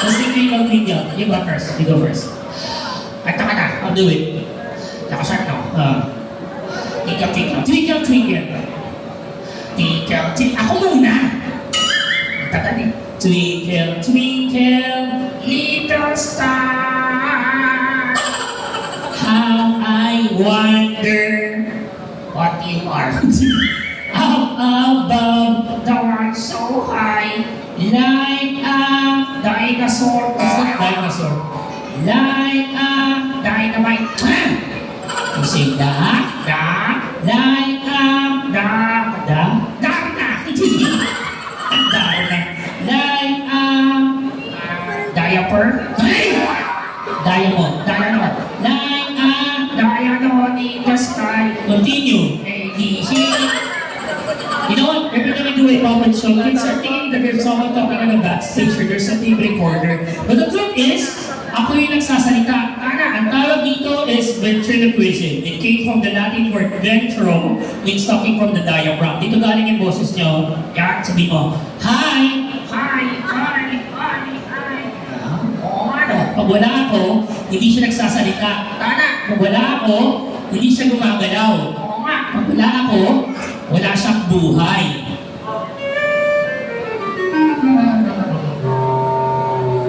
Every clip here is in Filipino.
Let's say twinkle, twinkle. You go first. You go first. At taka na. I'll do it. Nakasart no? Twinkle, twinkle. Twinkle, twinkle. Twinkle, twinkle. Ako muna. Tagal eh. Twinkle, twinkle, little star. How I wonder what you are. Up above the world so high, like a dinosaur. Is that dinosaur? Like a dynamite. You say like a, like a diaper. Diamond, like a diamond in the sky. Continue. ABC. You know what? Every time I do a puppet show, kids are thinking that there's someone talking on the backstage or there's a tape recorder. But the truth is, ako yung nagsasalita. Ang tawag dito is ventriloquism. It came from the Latin word ventro, means talking from the diaphragm. Dito galing yung boses nyo. Yan, sabi mo, hi! Hi! Hi! Hi! Hi! Oo nga no. Pag wala ako, hindi siya nagsasalita. Pag wala ako, hindi siya gumagalaw. Oo nga. Pag wala ako, wala siyang buhay.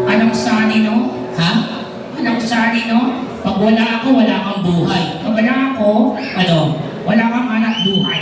Anong sani no? Ha? Anong sani no? Pag wala ako, wala kang buhay. Pag wala ako, wala kang anak buhay.